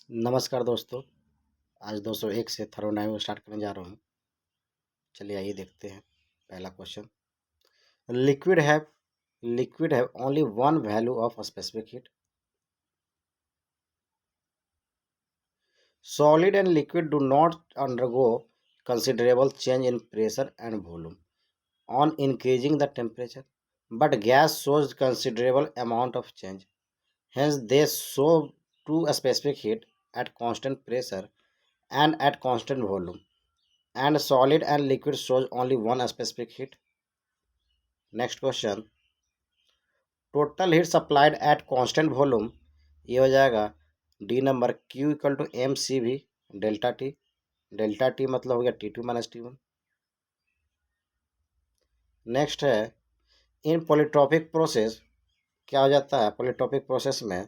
नमस्कार दोस्तों। आज 201 से थर्मोडायनामिक्स स्टार्ट करने जा रहा हूँ। चलिए आइए देखते हैं। पहला question, liquid have liquid have only one value of a specific heat. Solid and liquid do not undergo considerable change in pressure and volume on increasing the temperature, but gas shows considerable amount of change. Hence they show to a specific heat at constant pressure and at constant volume, and solid and liquid shows only one specific heat. Next question, total heat supplied at constant volume, ये हो जाएगा D number Q equal to M C V delta T मतलब हो गया T2 - T1। Next है, इन polytropic process क्या हो जाता है, पॉलीट्रॉपिक प्रोसेस में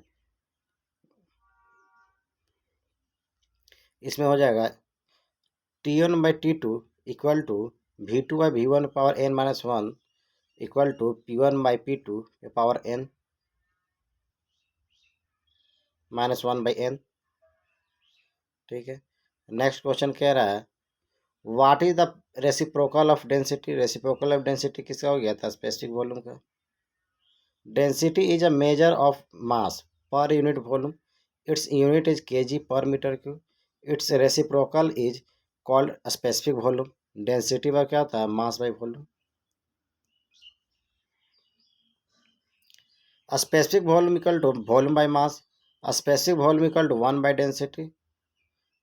इसमें हो जाएगा T1/T2 equal to V2/V1 power n-1 equal to P1/P2 power n-1/n। ठीक है। नेक्स्ट क्वेश्चन कह रहा है, what is the reciprocal of density. Reciprocal of density किसका हो गया था, स्पेसिफिक वॉल्यूम का। Density is a measure of mass per unit volume, its unit is KG per metre cube, its reciprocal is called specific volume. Density का क्या होता है, mass by volume. Specific volume equal to volume by mass, specific volume equal to 1 by density.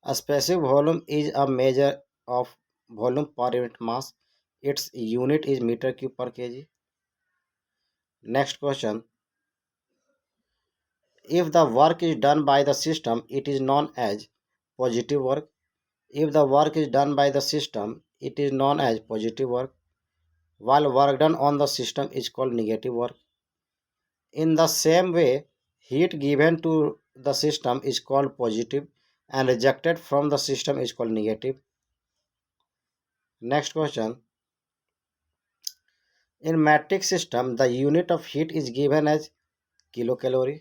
Specific volume is a measure of volume per unit mass, its unit is metre cube per KG. Next question, if the work is done by the system, it is known as positive work. If the work is done by the system, it is known as positive work, while work done on the system is called negative work. In the same way, heat given to the system is called positive and rejected from the system is called negative. Next question, in metric system, the unit of heat is given as kilocalorie.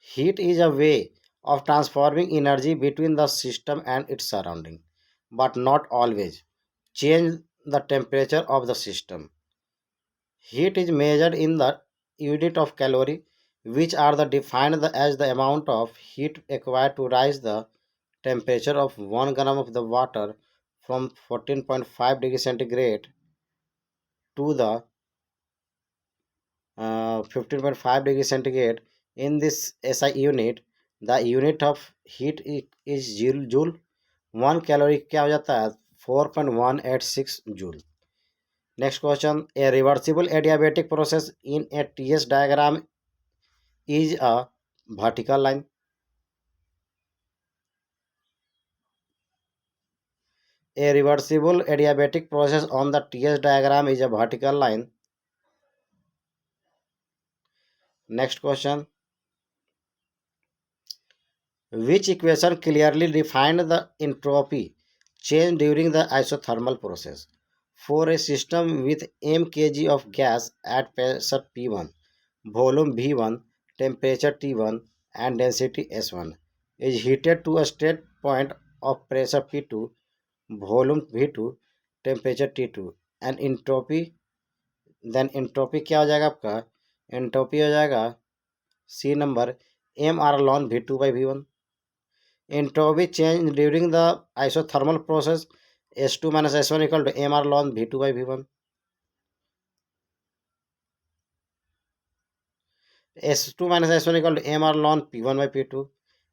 Heat is a way of transforming energy between the system and its surrounding, but not always change the temperature of the system. Heat is measured in the unit of calorie, which are defined as the amount of heat required to rise the temperature of 1 gram of the water from 14.5 degree centigrade to the 15.5 degree centigrade. In this SI unit, the unit of heat is joule. 1 calorie क्या हो जाता है, 4.186 joule. Next question, A reversible adiabatic process in A TS diagram is a vertical line. A reversible adiabatic process on the TS diagram is a vertical line. Next question, which equation clearly defined the entropy change during the isothermal process for a system with m kg of gas at pressure P1, volume V1, temperature T1 and density S1 is heated to a state point of pressure P2, volume V2, temperature T2 and entropy, then entropy क्या हो जाएगा आपका, entropy हो जाएगा C number mR ln V2/V1। Entropy change during the isothermal process S2 - S1 equal to mR ln V2/V1। S2 - S1 equal to mR ln P1/P2।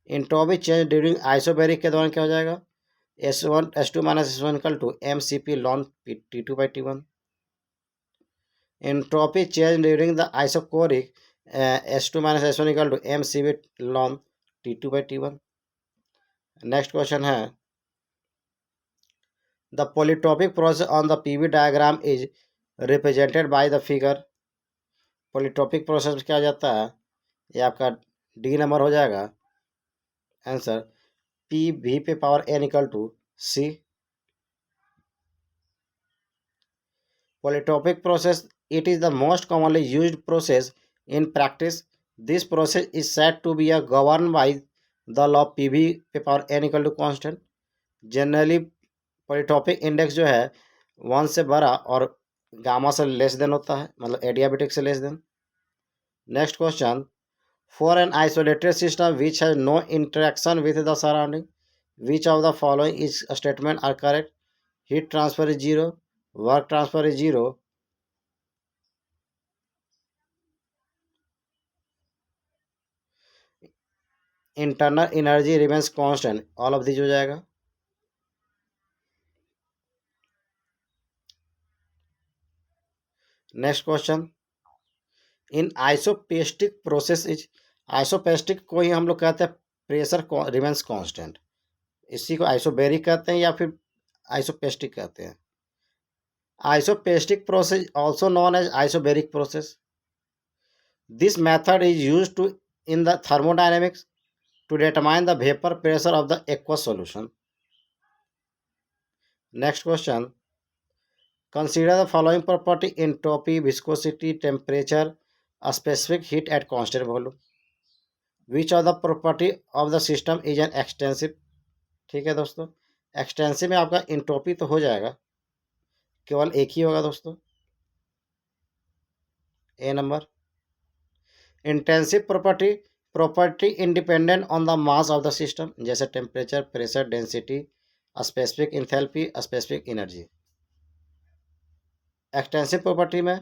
Entropy change during isobaric के दौरान क्या हो जाएगा, S2 - S1 equal to mCp ln T2/T1। Entropy change during the isochoric S2 - S1 equal to mCp ln T2/T1। Next question है, the polytropic process on the PV diagram is represented by the figure. Polytropic process में क्या हो जाता है, ये आपका D number हो जाएगा आंसर, PV पे power n equal to C। Polytropic process, it is the most commonly used process in practice. This process is said to be governed by the law P V पे power n equal to constant. Generally polytropic index जो है 1 से बड़ा और gamma से less then होता है, मतलब एडियाबेटिक से less than. Next question, for an isolated system which has no interaction with the surrounding, which of the following is statement are correct? Heat transfer is zero, work transfer is zero, internal energy remains constant, all of this हो जाएगा। Next question, in isopiestic process is, isopiestic को ही हम लोग कहते हैं pressure remains constant, इसी को आइसोबेरिक कहते हैं या फिर आइसोपेस्टिक कहते हैं। Isopiestic process also known as isobaric process, this method is use to in the thermodynamics to determine the vapor pressure of the aqueous solution. Next question, consider the following property: entropy, viscosity, temperature, a specific heat at constant volume. Which of the property of the system is an extensive? ठीक है दोस्तों, extensive में आपका entropy तो हो जाएगा, केवल एक ही होगा दोस्तों, A number. Intensive property, property independent on the mass of the system, जैसे temperature, pressure, density, specific enthalpy, specific energy. Extensive property में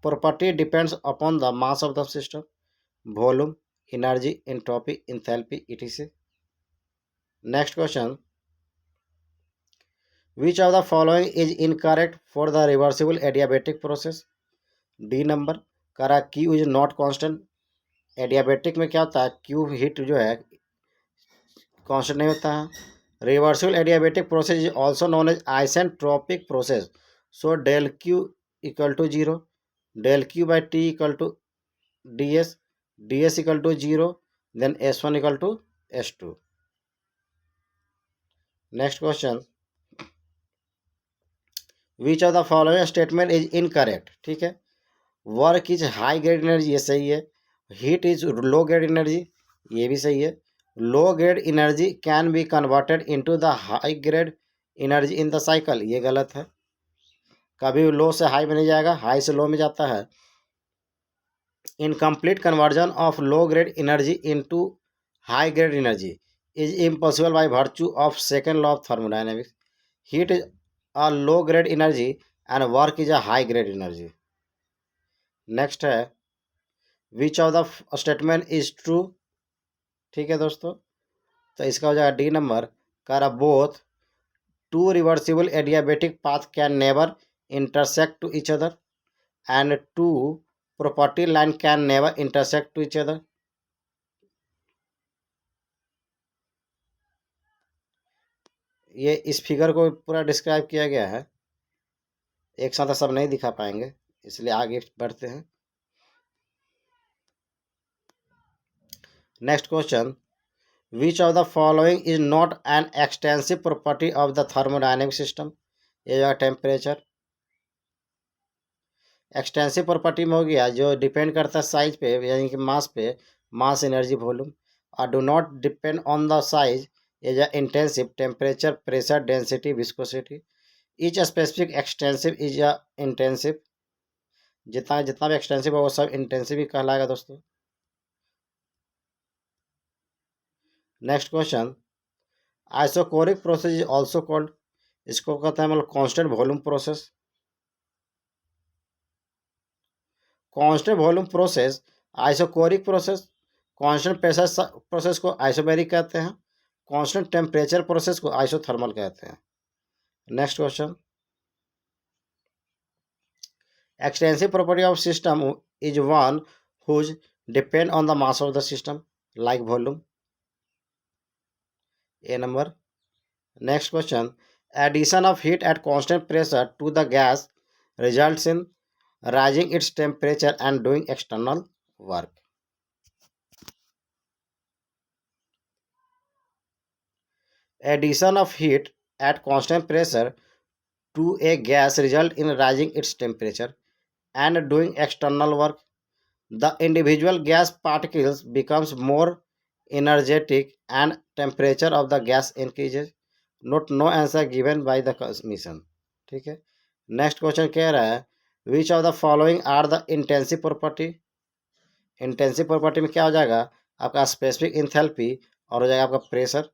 property depends upon the mass of the system, volume, energy, entropy, enthalpy, etc. Next question, which of the following is incorrect for the reversible adiabatic process? D number, करा Q is not constant. Adiabatic में क्या होता है, Q heat जो है constant नहीं होता है। Reversible adiabatic process is also known as isentropic process, so del Q equal to zero, del Q by T equal to D S, D S equal to zero, then S one equal to S two. Next question, which of the following statement is incorrect? ठीक है, work is high grade energy, ये सही है। Heat is low grade energy, ये भी सही है। Low grade energy can be converted into the high grade energy in the cycle, ये गलत है, कभी लो से हाई में नहीं जाएगा, हाई से लो में जाता है। Incomplete conversion of low grade energy into high grade energy is impossible by virtue of second law of thermodynamics, heat is a low grade energy and work is a high grade energy. Next है, which of the statement is true? ठीक है दोस्तों, तो इसका हो जाएगा D number, कर both two reversible adiabatic path can never intersect to each other and two property line can never intersect to each other. ये इस फिगर को पूरा डिस्क्राइब किया गया है, एक साथ सब नहीं दिखा पाएंगे, इसलिए आगे बढ़ते हैं। Next question, which of the following is not an extensive property of the thermodynamic system? ये जो टेम्परेचर, एक्सटेंसिव प्रॉपर्टी में हो गया जो डिपेंड करता है साइज पे, यानी कि मास पे, मास, एनर्जी, वॉल्यूम, और do not depend on the size is intensive, temperature, pressure, density, viscosity. Each specific extensive is intensive, जितना जितना भी एक्सटेंसिव होगा वो सब इंटेंसिव ही कहलाएगा दोस्तों। Next question, isochoric process is also called, इसको कहते हैं मतलब constant volume process. Constant volume process, isochoric process, constant pressure process को आइसोबेरिक कहते हैं, कांस्टेंट टेम्परेचर प्रोसेस को आइसोथर्मल कहते हैं। Next question, extensive property of system is one whose depend on the mass of the system like volume, A number. Next question, addition of heat at constant pressure to the gas results in rising its temperature and doing external work. Addition of heat at constant pressure to a gas result in rising its temperature and doing external work. The individual gas particles becomes more energetic and temperature of the gas increases. Note no answer given by the commission. ठीक है. Next question कह रहा है which of the following are the intensive property. Intensive property में क्या हो जाएगा आपका स्पेसिफिक इंथैल्पी और हो जाएगा आपका प्रेशर,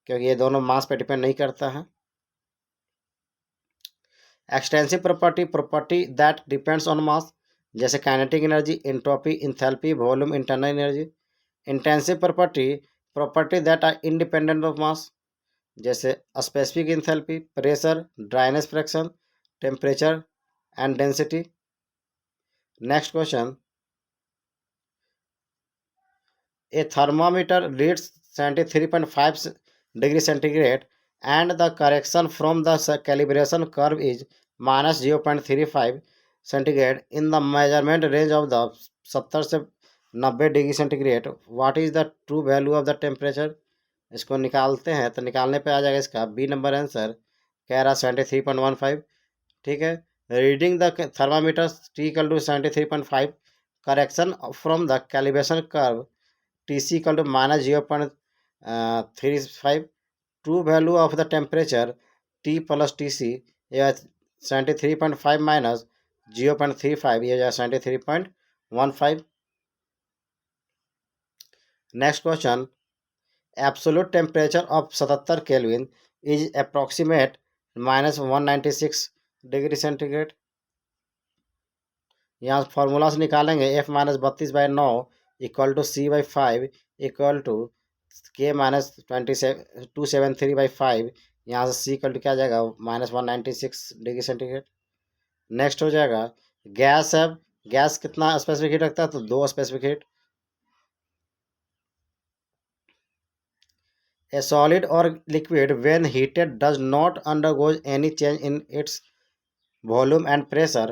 क्योंकि ये दोनों मास पे डिपेंड नहीं करता है. Extensive property property that depends on mass, जैसे kinetic energy, entropy, enthalpy, volume, internal energy. Intensive property property that are independent of mass, जैसे specific enthalpy, pressure, dryness fraction, temperature and density. Next question, a thermometer reads 73.5 degree centigrade and the correction from the calibration curve is minus 0.35 centigrade in the measurement range of the 70 से 90 degree centigrade. What is the true value of the temperature. इसको निकालते हैं तो निकालने पे आ जाएगा इसका B number answer. कह रहा 73.15. ठीक है. Reading the thermometer T equal to 73.5, correction from the calibration curve TC equal to minus 0.35. True value of the temperature T plus TC is 73.5 minus 0.35 is 73.15. Next question, absolute temperature of 77 Kelvin is approximate minus 196 degree centigrade. यहाँ formula से निकालेंगे F minus 32/9 equal to C/5 equal to K minus 273/5. यहाँ से C equal to क्या आ जाएगा minus 196 degree centigrade. Next हो जाएगा gas है. गैस कितना स्पेसिफिक हीट रखता है तो 2 specific heat. A solid or liquid when heated does not undergo any change in its volume and pressure,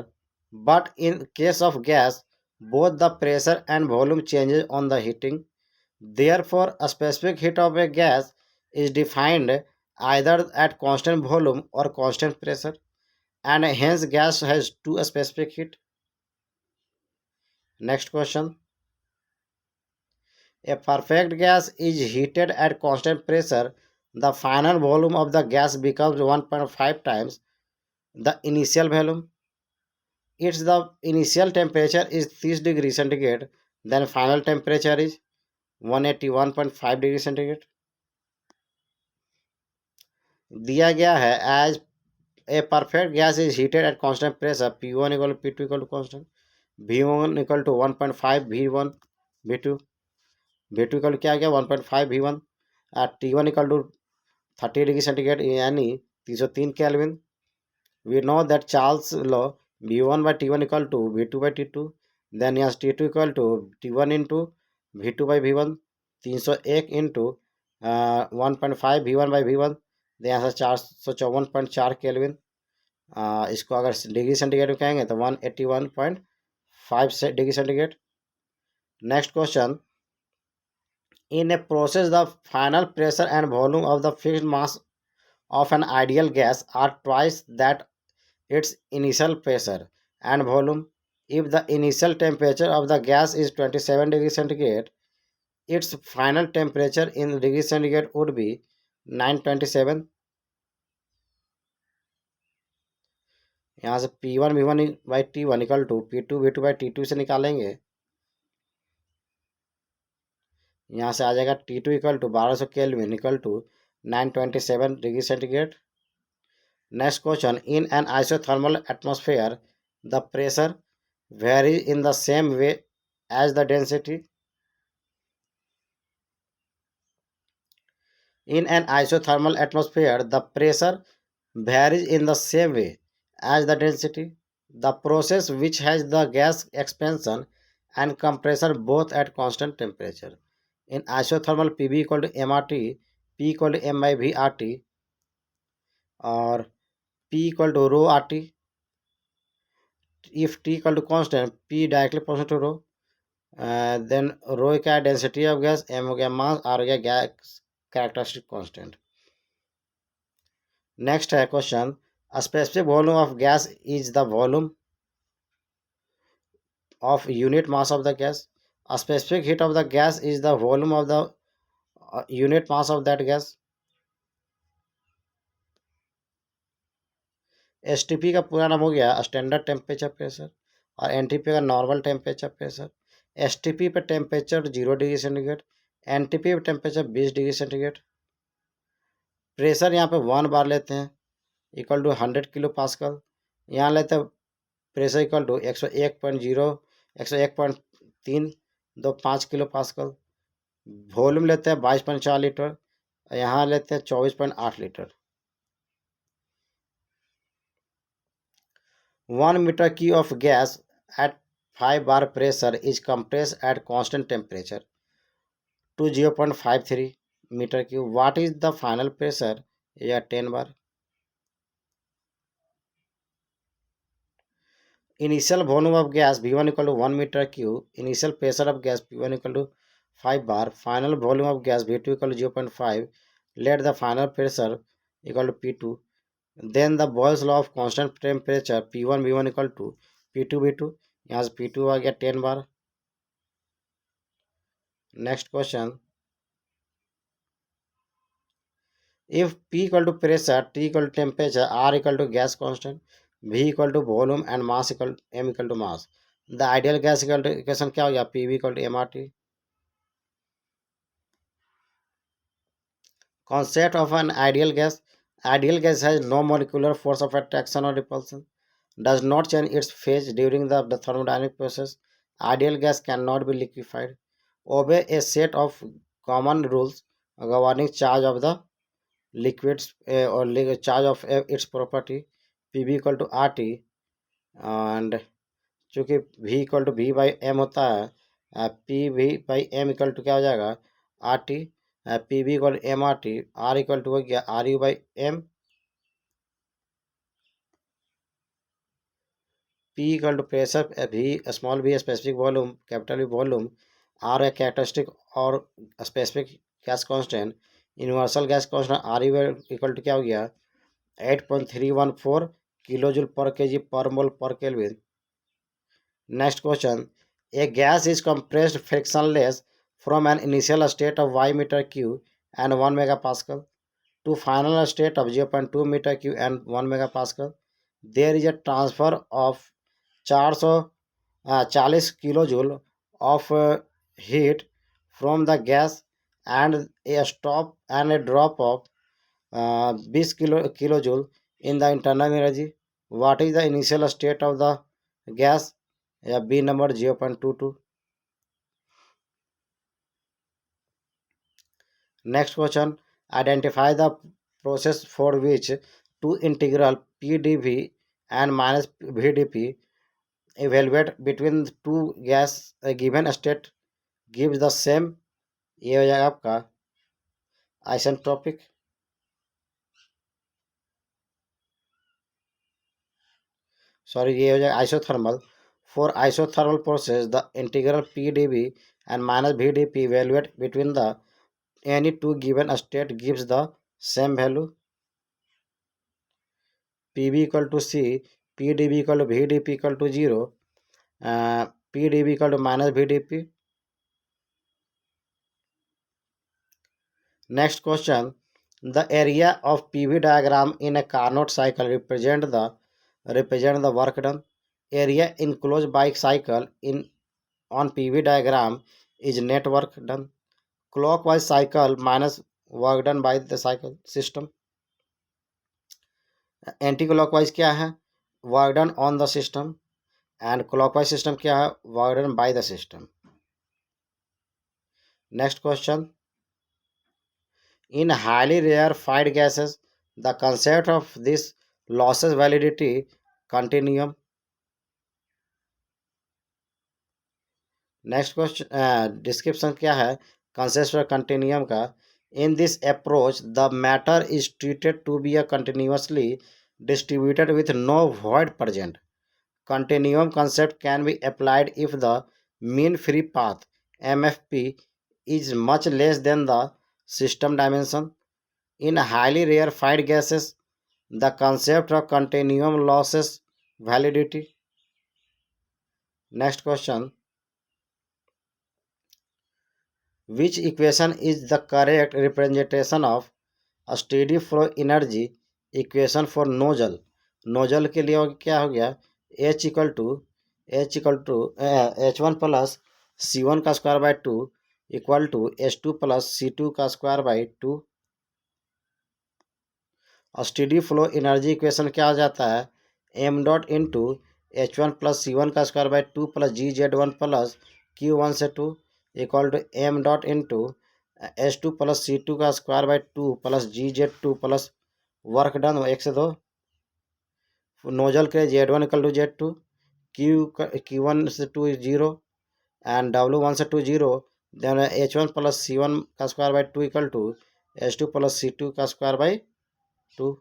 but in case of gas both the pressure and volume changes on the heating. Therefore, a specific heat of a gas is defined either at constant volume or constant pressure, and hence gas has two specific heat. Next question. A perfect gas is heated at constant pressure. The final volume of the gas becomes 1.5 times the initial volume. Its the initial temperature is 30 degree centigrade, then final temperature is 181.5 degree centigrade. दिया गया है as a perfect gas is heated at constant pressure P1 equal to P2 equal to constant, V1 equal to 1.5 V1 V2 V2 equal to क्या गया 1.5 V1. T1 equal to 30 degree centigrade यानी 303 kelvin. We know that Charles law V1/T1 equal to V2/T2. Then यहाँ T2 equal to T1 into V2/V1 301 into 1.5 V1/V1. यहाँ से 454.4 kelvin. इसको अगर degree centigrade में कहेंगे तो 181.5 degree centigrade. Next question, in a process the final pressure and volume of the fixed mass of an ideal gas are twice that its initial pressure and volume. If the initial temperature of the gas is 27 degrees centigrade, its final temperature in degree centigrade would be 927. यहाँ से P1V1/T1 equal to P2V2/T2 से निकालेंगे. यहाँ से आ जाएगा T2 equal to 1200 kelvin equal to 927 degree centigrade. Next question, in an isothermal atmosphere the pressure varies in the same way as the density. In an isothermal atmosphere, the pressure varies in the same way as the density. The process which has the gas expansion and compression both at constant temperature. In isothermal, PV equal to MRT, P equal to M by V RT, or P equal to rho RT. If T equal to constant, P directly proportional to rho. Then rho क्या है density of gas, M हो गया मास, R हो गया gas characteristic constant. Next है question, a specific volume of gas is the volume of unit mass of the gas. A specific heat of the gas is the volume of the unit mass of that gas. STP का पूरा नाम हो गया standard temperature pressure, और NTP का normal temperature pressure. STP पे temperature 0 degree centigrade, NTP पे temperature 20 degree centigrade. Pressure यहाँ पे 1 बार लेते हैं इक्वल टू 100 किलो पास्कल। यहाँ लेते हैं pressure equal to 101.325 kilo pascal. Volume लेते हैं 22.4 लीटर, यहाँ लेते हैं 24.8 litre. 1 meter cube of gas at 5 bar pressure is compressed at constant temperature to 0.53 meter cube. What is the final pressure? या 10 bar. Initial volume of gas V1 equal to 1 meter cube. Initial pressure of gas P1 equal to 5 bar. Final volume of gas V2 equal to 0.5. Let the final pressure equal to P2. Then the Boyle's law of constant temperature P1 V1 equal to P2 V2. यहाँ से P2 आ गया 10 बार। Next question, if P equal to pressure, T equal to temperature, R equal to gas constant, V equal to volume and mass equal M equal to mass, the ideal gas equal to equation क्या हो गया? PV equal to MRT. Concept of an ideal gas. Ideal gas has no molecular force of attraction or repulsion, does not change its phase during the thermodynamic process. Ideal gas cannot be liquefied. Obey a set of common rules governing charge of the liquids or charge of its property. PV equal to RT, and चूँकि V equal to V by M होता है, P V by M equal to क्या हो जाएगा? R T. P V equal M R T, R equal to हो गया R U by M. P equal to pressure, V small V specific volume, capital V volume, R है characteristic और specific gas constant. Universal gas constant R U equal to क्या हो गया? 8.314 kilo joule पर के जी per mole per kelvin. Next question. A gas is compressed frictionless from an initial state of Y meter cube and 1 megapascal to final state of 0.2 meter cube and 1 megapascal. There is a transfer of 440 kilojoule of heat from the gas and a drop of 20 kilojoule in the internal energy. What is the initial state of the gas? या B number 0.22। Next question, identify the process for which two integral P D V and minus V D P evaluate between two gas given state gives the same. ये हो जाएगा आपका isentropic. Sorry, ये हो जाएगा isothermal. For isothermal process, the integral PdV and minus VdP evaluate between the any two given state gives the same value. PV equal to C, PdV equal to VdP equal to 0, PdV equal to minus VdP. Next question, the area of PV diagram in a Carnot cycle represent the work done. Area enclosed by cycle in on PV diagram is net work done. Clockwise cycle minus work done by the cycle system. Anticlockwise क्या है? Work done on the system. And clockwise system क्या है? Work done by the system. Next question, in highly rarefied gases the concept of this losses validity continuum. Next question, description क्या है concept of continuum का? In this approach the matter is treated to be a continuously distributed with no void present. Continuum concept can be applied if the mean free path MFP is much less than the system dimension. In highly rarefied gases, the concept of continuum loses validity. Next question, Which equation is the correct representation of a steady flow energy equation for nozzle? Nozzle के लिए क्या हो गया? H equal to H1 plus C1 का square by 2 equal to H2 plus C2 का square by 2। Steady flow energy equation क्या हो जाता है? M dot into H1 plus C1 का square by 2 plus GZ1 plus Q1 से 2 equal to M dot into H2 plus C2 का square by 2 plus GZ2 plus work done 1 से 2। Nozzle के Z1 equal to Z2, Q1 से 2 is 0 and W1 से 2 0। Then H1 plus C1 का square by 2 equal to H2 plus C2 का square by 2।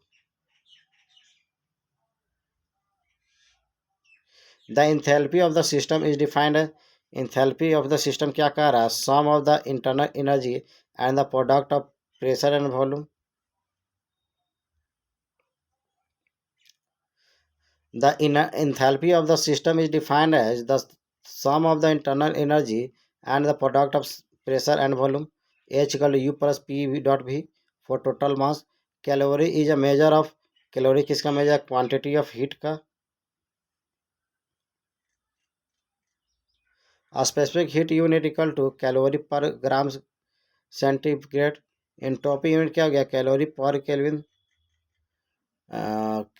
The enthalpy of the system is defined. Enthalpy of the system क्या कह रहा है? Sum of the internal energy and the product of pressure and volume. The enthalpy of the system is defined as the sum of the internal energy and the product of pressure and volume. H equal to U plus P V dot V for total mass. Calorie is a measure of calorie किसका measure? Quantity of heat का। A specific heat unit equal to calorie per gram centigrade। Entropy unit क्या हो गया? Calorie पर kelvin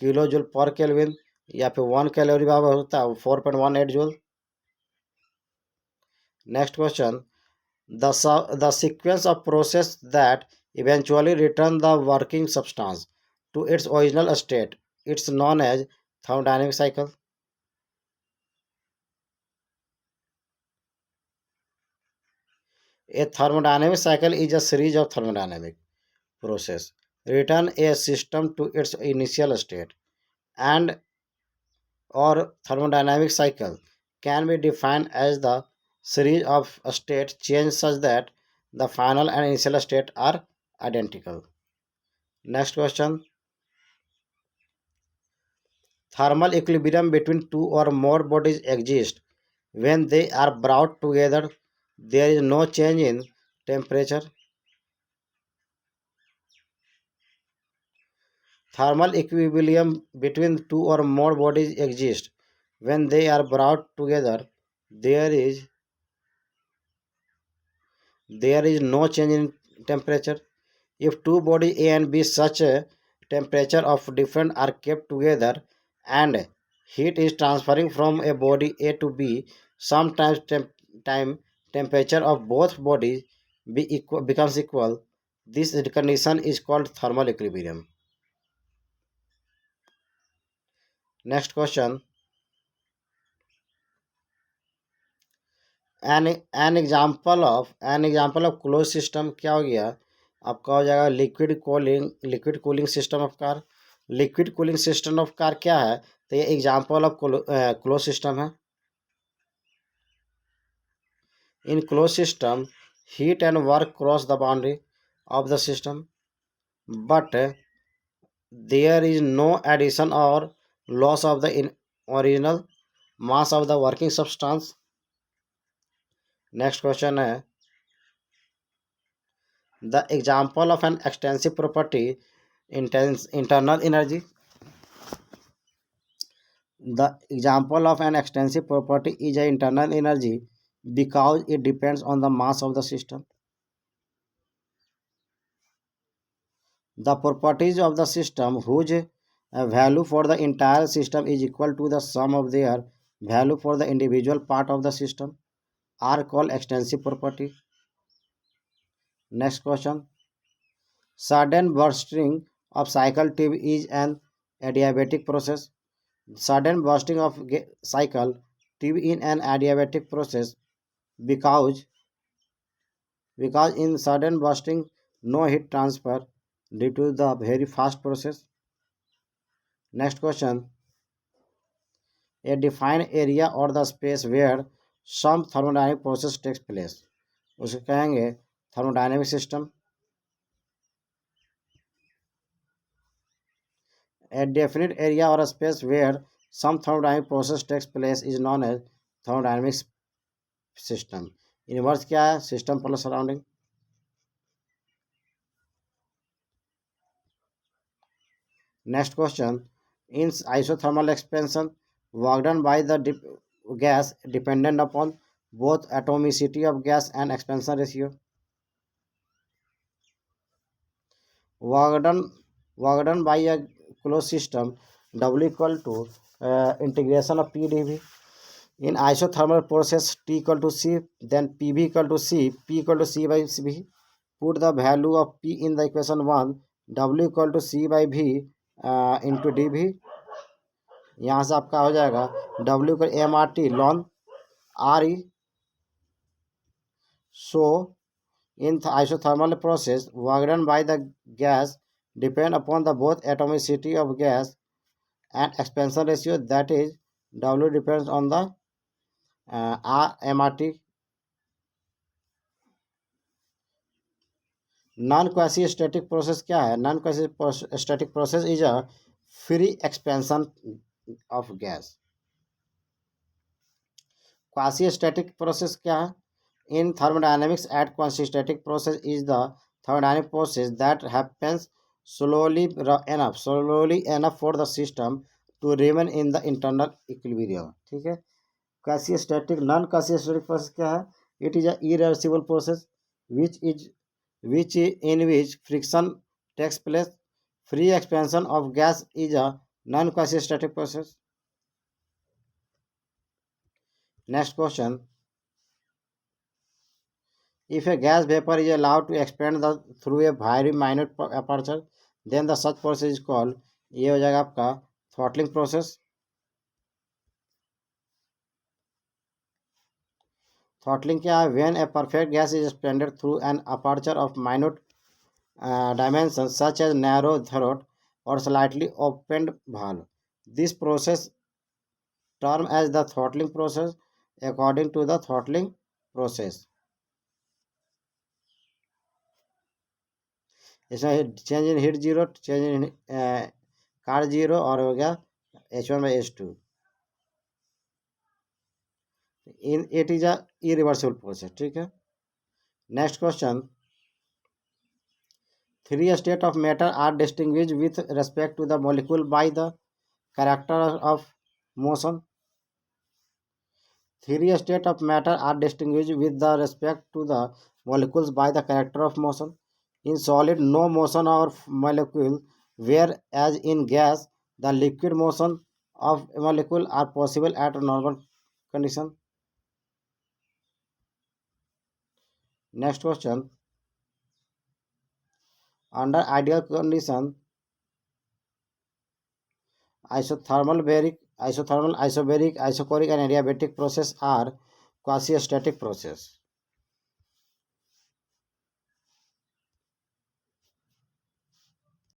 kilo joule पर kelvin या फिर 1 calorie बराबर होता है 4.18 joule. Next question, the sequence of process that eventually return the working substance to its original state, it's known as thermodynamic cycle। A thermodynamic cycle is a series of thermodynamic process return a system to its initial state, and or thermodynamic cycle can be defined as the series of state change such that the final and initial state are identical। Next question, thermal equilibrium between two or more bodies exists when they are brought together. There is no change in temperature। Thermal equilibrium between two or more bodies exists when they are brought together. There is there is no change in temperature. If two bodies A and B such a temperature of different are kept together and heat is transferring from a body A to B, sometimes time temperature of both bodies becomes equal. This condition is called thermal equilibrium। Next question, an example of closed system क्या हो गया? आपका हो जाएगा liquid cooling system of car. Liquid cooling system of car क्या है? तो ये एग्जाम्पल ऑफ क्लोज सिस्टम है। In close system heat and work cross the boundary of the system, but there is no addition or loss of the original mass of the working substance। Next question है, the example of an extensive property internal energy. The example of an extensive property is a internal energy because it depends on the mass of the system। The properties of the system whose value for the entire system is equal to the sum of their value for the individual part of the system are called extensive property। Next question, sudden bursting of cycle tube is an adiabatic process। Sudden bursting of cycle tube in an adiabatic process because in sudden bursting no heat transfer due to the very fast process। Next question, a defined area or the space where some thermodynamic process takes place, उसे कहेंगे thermodynamic system। A definite area or a space where some thermodynamic process takes place is known as thermodynamic system। Inverse क्या है? System plus surrounding. Next question, in isothermal expansion work done by the gas dependent upon both atomicity of gas and expansion ratio. work done work done by a closed system, W equal to integration of P dV. In isothermal process, T equal to C, then PV equal to C, P equal to C by V. Put the value of P in the equation 1, W equal to C by V into dV. यहाँ से आपका हो जाएगा W का MRT ln RE. So in the isothermal process, work done by the gas depend upon the both atomicity of gas and expansion ratio, that is W depends on the MRT. Non quasi static process क्या है? Non quasi static process is a free expansion of gas. Quasi static process क्या है? In thermodynamics at quasi static process is the thermodynamic process that happens slowly enough for the system to remain in the internal equilibrium। ठीक है। Quasi static non quasi static process क्या है? It is a irreversible process which is in which friction takes place. Free expansion of gas is a non-quasi-static process. Next question. If a gas vapor is allowed to expand through a very minute aperture, then the such process is called, ये हो जाएगा आपका throttling process. Throttling क्या है? When A perfect gas is expanded through an aperture of minute dimensions such as narrow throat or slightly opened valve. This process termed as the throttling process according to the throttling process. इसमें change in heat zero, change in car zero, और हो गया H1/H2। In it is a irreversible process. ठीक है। Next question, three states of matter are distinguished with respect to the molecule by the character of motion. Three states of matter are distinguished with the respect to the molecules by the character of motion. In solid, no motion of molecule, whereas in gas, the liquid motion of a molecule are possible at a normal condition. Next question. Under ideal condition, isothermal, isobaric, isochoric, and adiabatic process are quasi-static process.